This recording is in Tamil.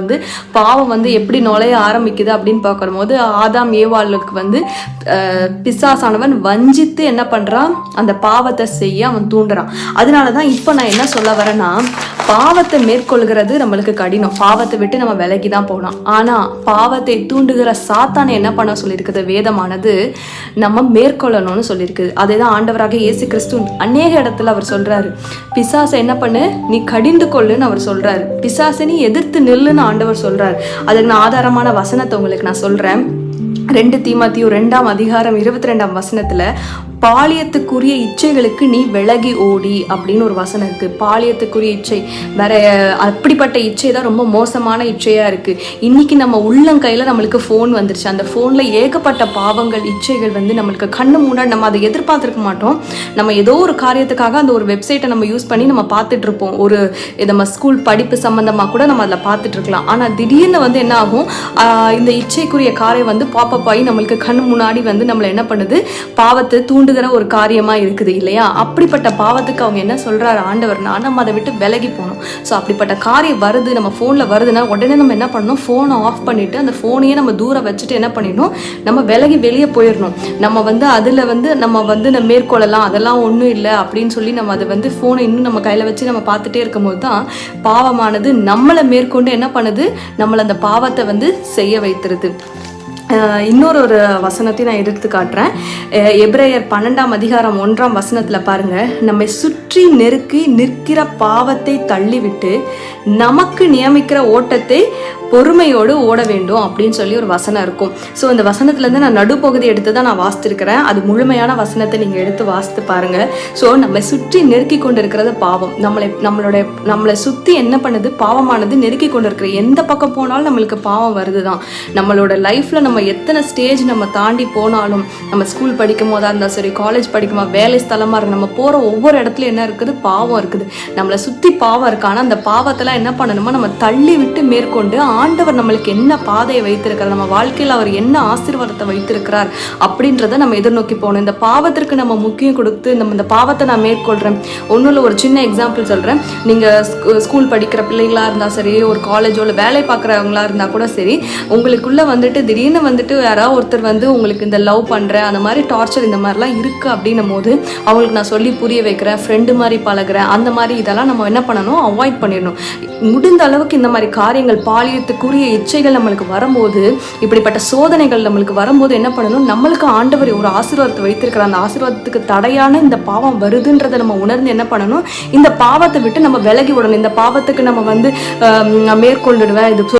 வந்து பாவம் வந்து எப்படி நுழைய ஆரம்பிக்குது அப்படின்னு பார்க்கும்போது ஆதாம் ஏவாளுக்கு வந்து பிசாசானவன் வஞ்சித்து என்ன பண்ணுறான், அந்த பாவத்தை செய்ய அவன் தூண்டுறான். அதனால தான் இப்போ நான் என்ன சொல்ல வரேன்னா, பாவத்தை மேற்கொள்கிறது நம்மளுக்கு கடினம், பாவத்தை விட்டு நம்ம விலகி தான் போகலாம். ஆனால் பாவத்தை தூண்டுகிற சாத்தானை என்ன பண்ண சொல்லியிருக்குது வேதமானது, நம்ம மேற்கொள்ளணும்னு சொல்லியிருக்குது. அதே தான் ஆண்டவராக இயேசு கிறிஸ்து அநேக இடத்துல அவர் சொல்றாரு, பிசாசை என்ன பண்ணு, நீ கடிந்து கொள்ளுன்னு அவர் சொல்றாரு. பிசாசை நீ எதிர்த்து நில்லுன்னு ஆண்டவர் சொல்றாரு. அதுக்கு நான் ஆதாரமான வசனத்தை உங்களுக்கு நான் சொல்றேன். 2 தீமோத்தேயு 2:22 பாலியத்துக்குரிய இச்சைகளுக்கு நீ விலகி ஓடி அப்படின்னு ஒரு வசனம் இருக்கு. பாலியத்துக்குரிய இச்சை வேற, அப்படிப்பட்ட இச்சை தான் ரொம்ப மோசமான இச்சையா இருக்கு. இன்னைக்கு நம்ம உள்ளங்கையில நம்மளுக்கு ஃபோன் வந்துருச்சு. அந்த ஃபோன்ல ஏகப்பட்ட பாவங்கள் இச்சைகள் வந்து நம்மளுக்கு கண்ணு முன்னாடி, நம்ம அதை எதிர்பார்த்திருக்க மாட்டோம். நம்ம ஏதோ ஒரு காரியத்துக்காக அந்த ஒரு வெப்சைட்டை நம்ம யூஸ் பண்ணி நம்ம பார்த்துட்டு இருப்போம். ஒரு நம்ம ஸ்கூல் படிப்பு சம்பந்தமா கூட நம்ம அதில் பார்த்துட்டு இருக்கலாம். ஆனால் திடீர்னு வந்து என்ன ஆகும், இந்த இச்சைக்குரிய காரியம் வந்து பாப்பப் ஆகி நம்மளுக்கு கண்ணு முன்னாடி வந்து நம்மளை என்ன பண்ணுது, பாவத்தை தூண்டுகிற ஒரு காரியமா இருக்குது இல்லையா? அப்படிப்பட்ட பாவத்துக்கு அவங்க என்ன சொல்றாரு ஆண்டவர்னா, நம்ம அதை விட்டு விலகி போகணும். ஸோ அப்படிப்பட்ட காரியம் வருது, நம்ம ஃபோன்ல வருதுன்னா உடனே நம்ம என்ன பண்ணணும், ஃபோனை ஆஃப் பண்ணிட்டு அந்த ஃபோனையே நம்ம தூரம் வச்சுட்டு என்ன பண்ணிடணும், நம்ம விலகி வெளியே போயிடணும். நம்ம வந்து அதில் வந்து நம்ம மேற்கொள்ளலாம், அதெல்லாம் ஒன்றும் இல்லை அப்படின்னு சொல்லி நம்ம அதை வந்து ஃபோனை இன்னும் நம்ம கையில் வச்சு நம்ம பார்த்துட்டே இருக்கும் போது தான் பாவமானது நம்மளை மேற்கொண்டு என்ன பண்ணுது, நம்மளை அந்த பாவத்தை வந்து செய்ய வைத்துருது. இன்னொரு வசனத்தை நான் எடுத்து காட்டுறேன். எபிரேயர் 12:1 பாருங்க, நம்மை சுற்றி நெருக்கி நிற்கிற பாவத்தை தள்ளிவிட்டு நமக்கு நியமிக்கிற ஓட்டத்தை பொறுமையோடு ஓட வேண்டும் அப்படின்னு சொல்லி ஒரு வசனம் இருக்கும். ஸோ இந்த வசனத்துலேருந்து நான் நடுப்பகுதி எடுத்து தான் நான் வாசித்திருக்கிறேன். அது முழுமையான வசனத்தை நீங்கள் எடுத்து வாசித்து பாருங்கள். ஸோ நம்மை சுற்றி நெருக்கி கொண்டு இருக்கிறது பாவம். நம்மளை சுற்றி என்ன பண்ணுது, பாவமானது நெருக்கி கொண்டு இருக்கிற எந்த பக்கம் போனாலும் நம்மளுக்கு பாவம் வருது தான். நம்மளோட லைஃப்பில் நம்ம எத்தனை ஸ்டேஜ் நம்ம தாண்டி போனாலும், நம்ம ஸ்கூல் படிக்கும் போதாக இருந்தால் சரி, காலேஜ் படிக்குமா, வேலை ஸ்தலமாக இருக்குது, நம்ம போகிற ஒவ்வொரு இடத்துலையும் என்ன இருக்குது, பாவம் இருக்குது. நம்மளை சுற்றி பாவம் இருக்கு. ஆனால் அந்த பாவத்தெல்லாம் என்ன பண்ணணுமோ நம்ம தள்ளி விட்டு மேற்கொண்டு ஆண்டவர் நம்மளுக்கு என்ன பாதையை வைத்திருக்கிறார், நம்ம வாழ்க்கையில் அவர் என்ன ஆசீர்வாதத்தை வைத்திருக்கிறார் அப்படின்றத நம்ம எதிர்நோக்கி போகணும். இந்த பாவத்திற்கு நம்ம முக்கியம் கொடுத்து இந்த பாவத்தை நான் மேற்கொள்கிறேன். ஒன்றும் இல்லை, ஒரு சின்ன எக்ஸாம்பிள் சொல்கிறேன். நீங்கள் ஸ்கூல் படிக்கிற பிள்ளைகளாக இருந்தால் சரி, ஒரு காலேஜோ இல்லை வேலை பார்க்குறவங்களா இருந்தால் கூட சரி, உங்களுக்குள்ளே வந்துட்டு திடீர்னு வந்துட்டு யாராவது ஒருத்தர் வந்து உங்களுக்கு இந்த லவ் பண்ணுறேன், அந்த மாதிரி டார்ச்சர் இந்த மாதிரிலாம் இருக்குது அப்படின்னும் போது அவங்களுக்கு நான் சொல்லி புரிய வைக்கிறேன், ஃப்ரெண்டு மாதிரி பழகிறேன், அந்த மாதிரி இதெல்லாம் நம்ம என்ன பண்ணணும், அவாய்ட் பண்ணிடணும். முடிந்த அளவுக்கு இந்த மாதிரி காரியங்கள், பாலியத்துக்குரிய இச்சைகள் நம்மளுக்கு வரும்போது, இப்படிப்பட்ட சோதனைகள் நம்மளுக்கு வரும்போது என்ன பண்ணணும், நம்மளுக்கு ஆண்டவர் ஒரு ஆசீர்வாதத்தை வைத்திருக்கிறார். அந்த ஆசீர்வாதத்துக்கு தடையான இந்த பாவம் வருதுன்றதை நம்ம உணர்ந்து என்ன பண்ணணும், இந்த பாவத்தை விட்டு நம்ம விலகி விடணும். இந்த பாவத்துக்கு நம்ம வந்து மேற்கொண்டுடுவேன், இது